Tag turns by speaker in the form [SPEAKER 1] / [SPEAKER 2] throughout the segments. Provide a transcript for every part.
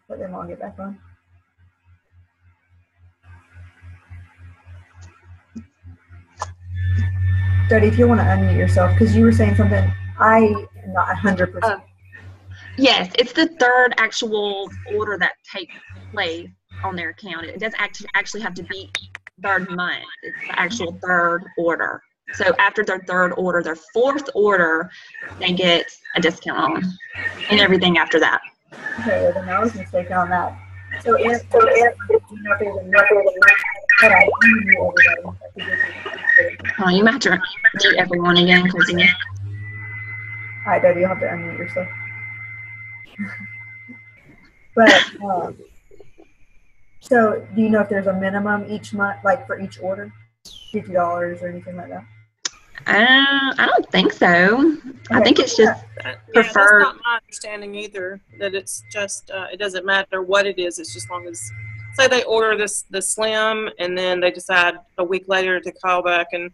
[SPEAKER 1] Let them all get back on. Jody, if you want to unmute yourself, because you were saying something, I am not 100%.
[SPEAKER 2] Yes, it's the third actual order that takes place on their account. It doesn't actually have to be third month. It's the actual third order. So after their third order, their fourth order, they get a discount on, and everything after that.
[SPEAKER 1] Okay, well, then I was mistaken on that. So if
[SPEAKER 2] you might have to mute everyone again.
[SPEAKER 1] All right, Debbie, you'll have to unmute yourself. But so do you know if there's a minimum each month, like for each order, $50 or anything like that?
[SPEAKER 2] I don't think so. Okay. I think it's just preferred.
[SPEAKER 3] That's not my understanding either. That it's just it doesn't matter what it is. It's just long as say they order the slim and then they decide a week later to call back and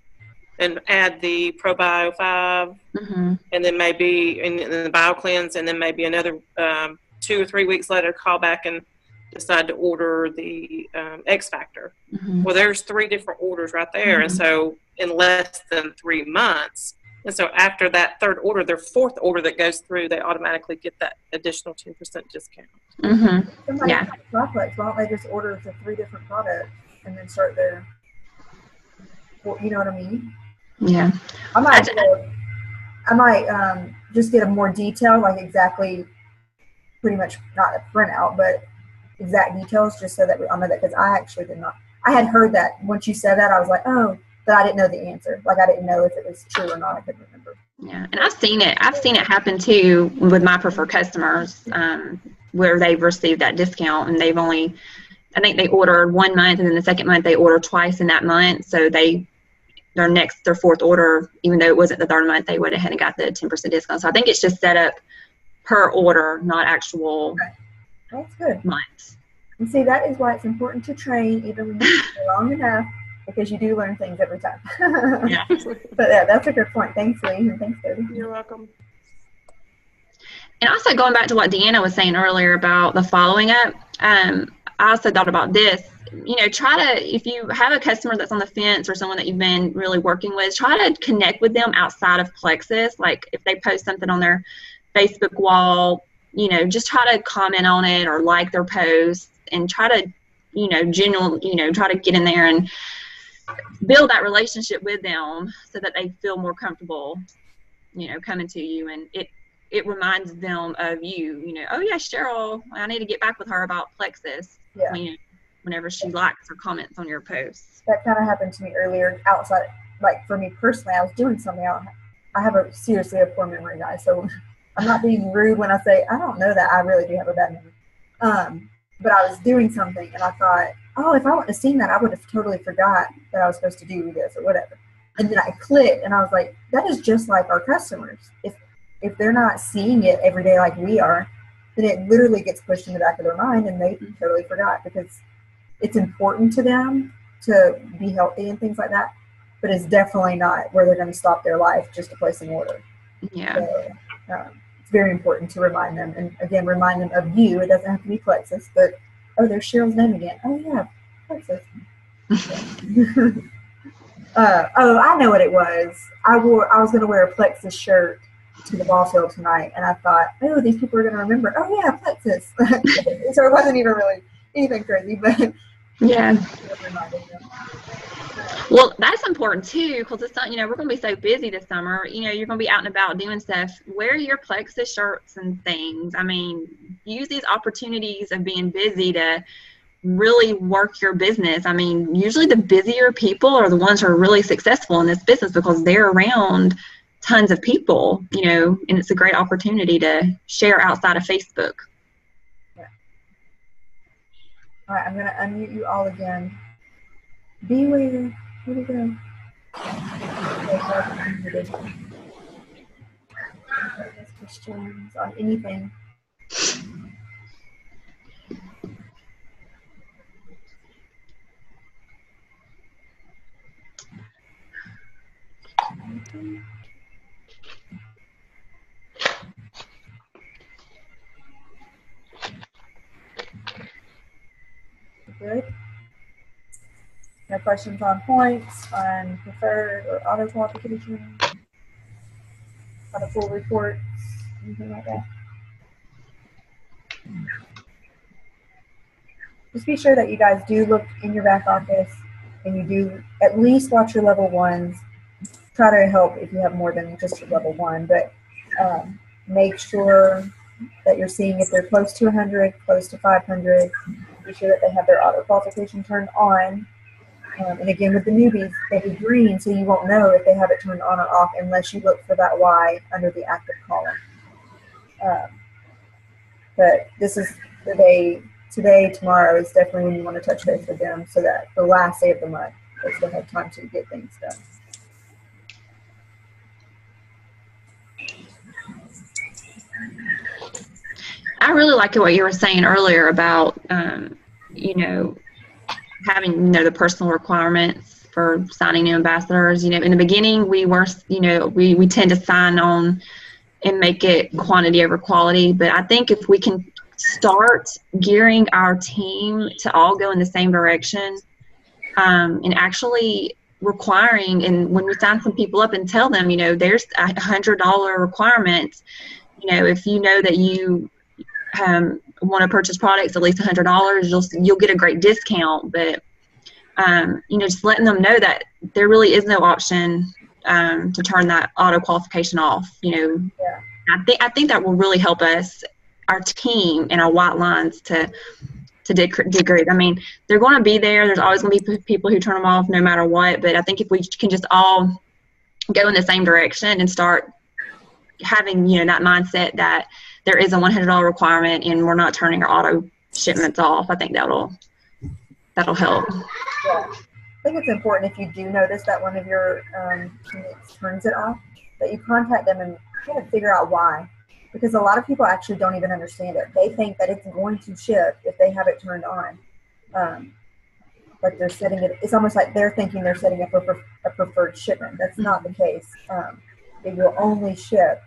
[SPEAKER 3] add the Probio 5 and then maybe in the Bio Cleanse and then maybe another 2 or 3 weeks later call back and decide to order the X Factor. Well, there's 3 different orders right there, and so in less than 3 months, and so after that third order, their fourth order that goes through, they automatically get that additional 10% discount.
[SPEAKER 1] Yeah. Why don't they just order the 3 different products and then start there? Well, you know what I mean?
[SPEAKER 2] Yeah.
[SPEAKER 1] I might just get a more detailed, like exactly, pretty much not a printout, but exact details, just so that I know that, because I actually did not. I had heard that once you said that, I was like, oh, but I didn't know the answer. Like I didn't know if it was true or not. I couldn't remember.
[SPEAKER 2] Yeah, and I've seen it happen too with my preferred customers, where they've received that discount and they've only, I think they ordered 1 month and then the second month they ordered twice in that month, so their fourth order, even though it wasn't the third month, they went ahead and got the 10% discount. So I think it's just set up per order, not actual.
[SPEAKER 1] That's good.
[SPEAKER 2] Months.
[SPEAKER 1] And see, that is why it's important to train even when you're long enough, because you do learn things every time.
[SPEAKER 2] Yeah.
[SPEAKER 1] But yeah, that's a good point. Thanks, Lee, and thanks, Debbie.
[SPEAKER 3] You're welcome.
[SPEAKER 2] And also going back to what Deanna was saying earlier about the following up, I also thought about this. Try to, if you have a customer that's on the fence or someone that you've been really working with, try to connect with them outside of Plexus. Like if they post something on their Facebook wall, just try to comment on it or like their posts and try to, try to get in there and build that relationship with them so that they feel more comfortable, coming to you, and it reminds them of you, oh yeah, Cheryl, I need to get back with her about Plexus.
[SPEAKER 1] Yeah.
[SPEAKER 2] Whenever she likes or comments on your posts.
[SPEAKER 1] That kind of happened to me earlier outside, like for me personally, I was doing something. I have seriously a poor memory, guys, so I'm not being rude when I say I don't know that. I really do have a bad memory. But I was doing something and I thought, oh, if I wouldn't have seen that, I would have totally forgot that I was supposed to do this or whatever. And then I clicked and I was like, that is just like our customers. If they're not seeing it every day like we are, then it literally gets pushed in the back of their mind and they totally forgot, because it's important to them to be healthy and things like that. But it's definitely not where they're going to stop their life just to place an order.
[SPEAKER 2] Yeah.
[SPEAKER 1] So, it's very important to remind them, and again, remind them of you. It doesn't have to be Plexus, but oh, there's Cheryl's name again. Oh yeah, Plexus. Oh, I know what it was. I was going to wear a Plexus shirt to the ball field tonight, and I thought, oh, these people are going to remember. Oh yeah, Plexus. So it wasn't even really anything crazy, but
[SPEAKER 2] yeah. Well, that's important too, because it's not, we're going to be so busy this summer. You're going to be out and about doing stuff. Wear your Plexus shirts and things. I mean, use these opportunities of being busy to really work your business. I mean, usually the busier people are the ones who are really successful in this business because they're around tons of people, and it's a great opportunity to share outside of Facebook.
[SPEAKER 1] Yeah. All right, I'm going to unmute you all again. Beware. Where'd it go? Questions on anything. questions on points, on preferred or auto qualification, how to pull reports, anything like that? Just be sure that you guys do look in your back office and you do at least watch your level ones. Try to help if you have more than just your level one, but make sure that you're seeing if they're close to 100, close to 500. Be sure that they have their auto qualification turned on. And again, with the newbies, they be green, so you won't know if they have it turned on or off unless you look for that Y under the active column. But this is the day, today, tomorrow is definitely when you want to touch base with them so that the last day of the month, they still have time to get things done.
[SPEAKER 2] I really like what you were saying earlier about, you know, having, you know, the personal requirements for signing new ambassadors. You know, in the beginning, we were, you know, we tend to sign on and make it quantity over quality. But I think if we can start gearing our team to all go in the same direction, and actually requiring, and when we sign some people up and tell them, you know, there's $100 requirement, you know, if you know that you want to purchase products at least $100, you'll get a great discount. But you know, just letting them know that there really is no option to turn that auto qualification off. You know, yeah. I think that will really help us, our team, and our white lines to degrade. I mean, they're going to be there. There's always going to be people who turn them off no matter what. But I think if we can just all go in the same direction and start having, you know, that mindset that there is a $100 requirement and we're not turning our auto shipments off, I think that'll help.
[SPEAKER 1] Yeah. I think it's important if you do notice that one of your teammates turns it off, that you contact them and kind of figure out why. Because a lot of people actually don't even understand it. They think that it's going to ship if they have it turned on. Like they're setting it, it's almost like they're thinking they're setting up a preferred shipment. That's not the case. It will only ship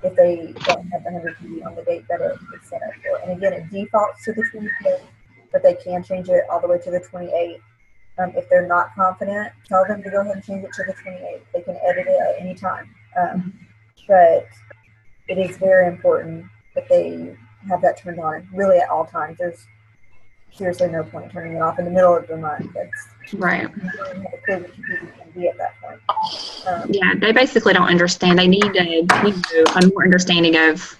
[SPEAKER 1] if they don't have the 100 PV on the date that it is set up for. And again, it defaults to the 25th, but they can change it all the way to the 28th. If they're not confident, tell them to go ahead and change it to the 28th. They can edit it at any time. But it is very important that they have that turned on, really at all times. There's seriously no point turning it off in the middle of the month. That's
[SPEAKER 2] right.
[SPEAKER 1] You don't even have a clue what your people can be at that point.
[SPEAKER 2] Yeah, they basically don't understand. They need a more understanding of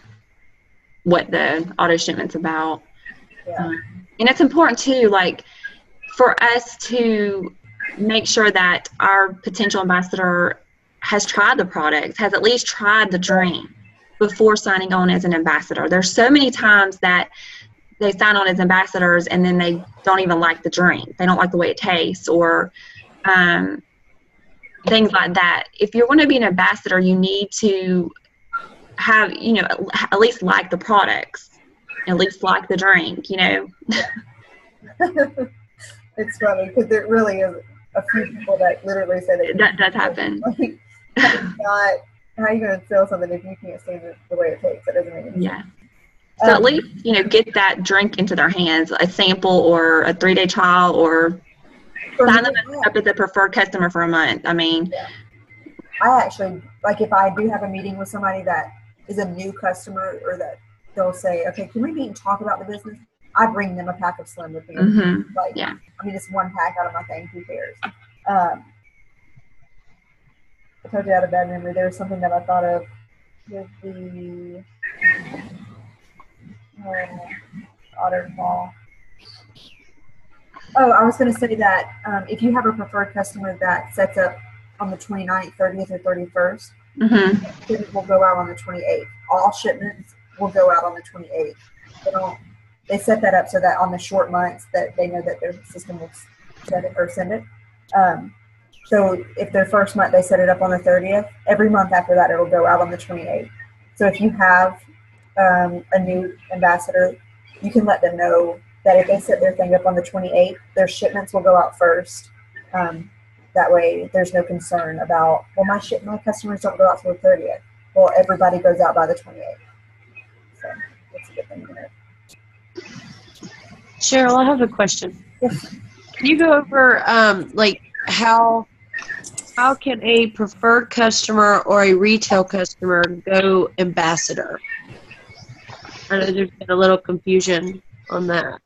[SPEAKER 2] what the auto shipment's about.
[SPEAKER 1] Yeah.
[SPEAKER 2] And it's important too, like, for us to make sure that our potential ambassador has tried the products, has at least tried the drink before signing on as an ambassador. There's so many times that they sign on as ambassadors and then they don't even like the drink. They don't like the way it tastes, or things like that. If you're going to be an ambassador, you need to have, you know, at least like the products, at least like the drink, you know.
[SPEAKER 1] It's funny because there really is a few people that literally say
[SPEAKER 2] that does happen.
[SPEAKER 1] Like, how are you going to sell something if you can't stand the way it tastes? That doesn't make any sense.
[SPEAKER 2] Yeah. So at least, you know, get that drink into their hands, a sample or a 3-day trial, or sign them up as a preferred customer for a month. I mean,
[SPEAKER 1] yeah. I actually, like, if I do have a meeting with somebody that is a new customer, or that they'll say, okay, can we meet and talk about the business? I bring them a pack of Slim with me.
[SPEAKER 2] Mm-hmm.
[SPEAKER 1] Like,
[SPEAKER 2] yeah.
[SPEAKER 1] I mean, it's one pack out of my thing. Who cares? I told you I had a bad memory. There was something that I thought of with the auto call. Oh, I was going to say that if you have a preferred customer that sets up on the 29th, 30th, or 31st,
[SPEAKER 2] mm-hmm.
[SPEAKER 1] it will go out on the 28th. All shipments will go out on the 28th. They set that up so that on the short months that they know that their system will set it or send it. So if their first month they set it up on the 30th, every month after that it'll go out on the 28th. So if you have a new ambassador, you can let them know that if they set their thing up on the 28th, their shipments will go out first. That way there's no concern about, well, my customers don't go out till the 30th. Well, everybody goes out by the 28th. So that's a good thing to know.
[SPEAKER 4] Cheryl, I have a question.
[SPEAKER 1] Yes.
[SPEAKER 4] Can you go over like how can a preferred customer or a retail customer go ambassador? I know there's been a little confusion on that.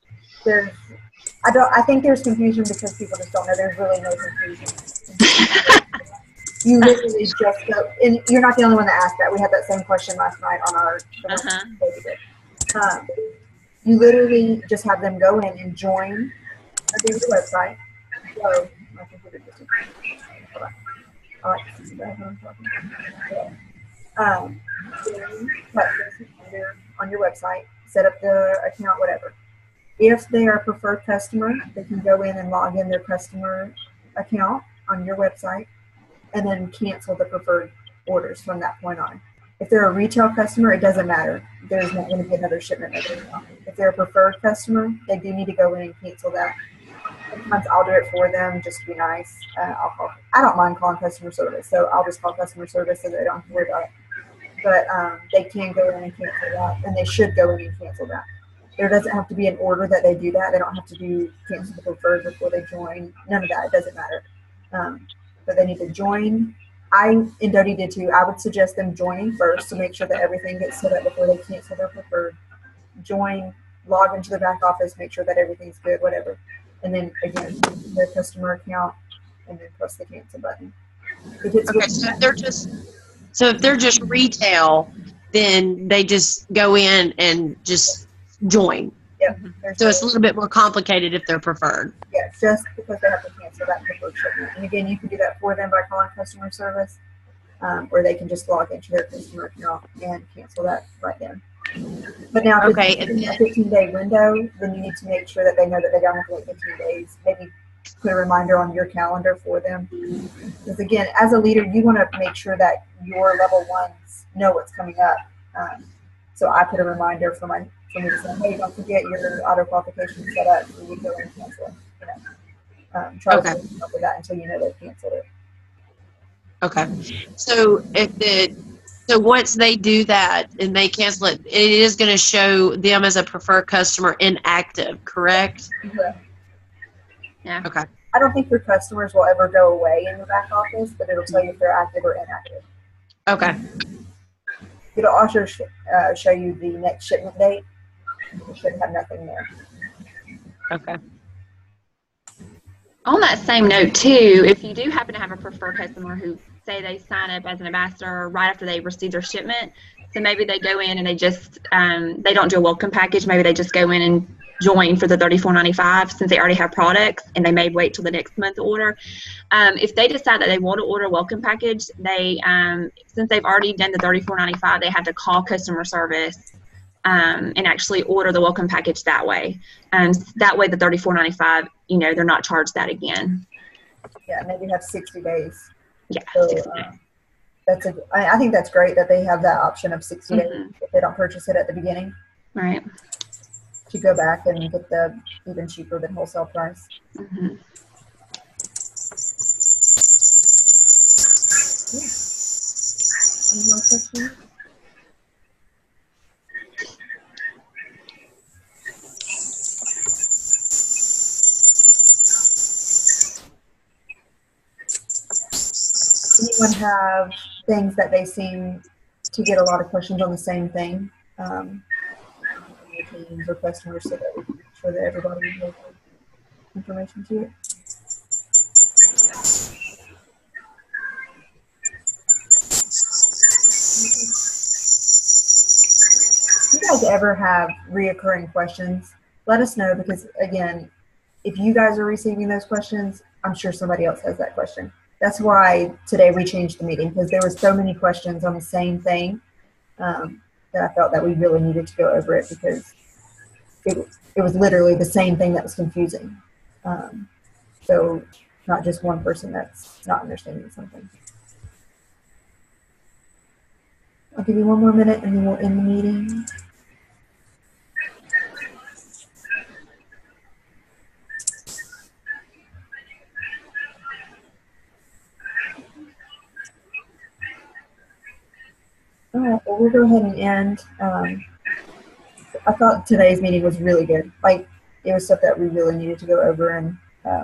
[SPEAKER 1] I think there's confusion because people just don't know. There's really no confusion. You literally just go, and you're not the only one that asked that. We had that same question last night on our you literally just have them go in and join a DDA website. So, my computer just I like to see that when I'm talking. On your website, set up the account, whatever. If they are a preferred customer, they can go in and log in their customer account on your website and then cancel the preferred orders from that point on. If they're a retail customer, it doesn't matter. There's not going to be another shipment. If they're a preferred customer, they do need to go in and cancel that. Sometimes I'll do it for them just to be nice. I don't mind calling customer service, so I'll just call customer service so they don't have to worry about it. But they can go in and cancel that, and they should go in and cancel that. There doesn't have to be an order that they do that. They don't have to cancel the preferred before they join. None of that. It doesn't matter. But they need to join. And Dodie did too. I would suggest them joining first to make sure that everything gets set up before they cancel their preferred. Join, log into the back office, make sure that everything's good, whatever. And then again, their customer account, and then press the cancel button.
[SPEAKER 4] Okay, so if they're just retail, then they just go in and just join.
[SPEAKER 1] Yep.
[SPEAKER 4] So it's a little bit more complicated if they're preferred.
[SPEAKER 1] Yeah, just because they have to cancel that preferred shipment. And again, you can do that for them by calling customer service, or they can just log into their customer account and cancel that right then. But now, if it's in a 15-day window, then you need to make sure that they know that they don't have to wait 15 days. Maybe put a reminder on your calendar for them. Because again, as a leader, you want to make sure that your level ones know what's coming up. So I put a reminder for me to say, hey, don't forget your auto qualification set up, so you go and cancel it. Try to keep up with that until you know they've canceled it.
[SPEAKER 4] Okay. So so once they do that and they cancel it, it is going to show them as a preferred customer inactive, correct?
[SPEAKER 1] Mm-hmm.
[SPEAKER 2] Yeah.
[SPEAKER 4] Okay.
[SPEAKER 1] I don't think your customers will ever go away in the back office, but it'll tell you if they're active or inactive.
[SPEAKER 4] Okay.
[SPEAKER 1] It'll also show you the next shipment date. You should have nothing there.
[SPEAKER 4] Okay.
[SPEAKER 2] On that same note, too, if you do happen to have a preferred customer who, say, they sign up as an ambassador right after they receive their shipment, so maybe they go in and they just, they don't do a welcome package, maybe they just go in and join for the $34.95 since they already have products and they may wait till the next month to order. If they decide that they want to order a welcome package, they, since they've already done the $34.95, they have to call customer service and actually order the welcome package that way. That way the $34.95, they're not charged that again.
[SPEAKER 1] Yeah, maybe have 60 days.
[SPEAKER 2] Yeah,
[SPEAKER 1] so,
[SPEAKER 2] 60 days.
[SPEAKER 1] I think that's great that they have that option of 60 days if they don't purchase it at the beginning.
[SPEAKER 2] Right.
[SPEAKER 1] To go back and get the even cheaper than wholesale price.
[SPEAKER 2] Mm-hmm.
[SPEAKER 1] Any more questions? Anyone have things that they seem to get a lot of questions on the same thing? Teams or customers, so that we can make sure that everybody has information to it. If you guys ever have reoccurring questions, let us know, because again, if you guys are receiving those questions, I'm sure somebody else has that question. That's why today we changed the meeting, because there were so many questions on the same thing that I felt that we really needed to go over it, because it was literally the same thing that was confusing. So not just one person that's not understanding something. I'll give you one more minute and then we'll end the meeting. All right, well, we'll go ahead and end. I thought today's meeting was really good. Like, it was stuff that we really needed to go over, and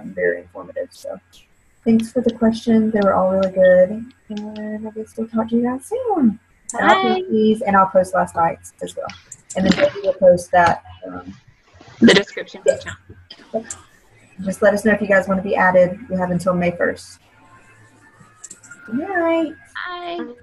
[SPEAKER 1] very informative. So thanks for the questions. They were all really good. And I guess we'll talk to you guys soon. And I'll post these, and I'll post last night's as well. And then Debbie will post that.
[SPEAKER 2] The description.
[SPEAKER 1] Yes. Just let us know if you guys want to be added. We have until May 1st. Good night.
[SPEAKER 2] Bye.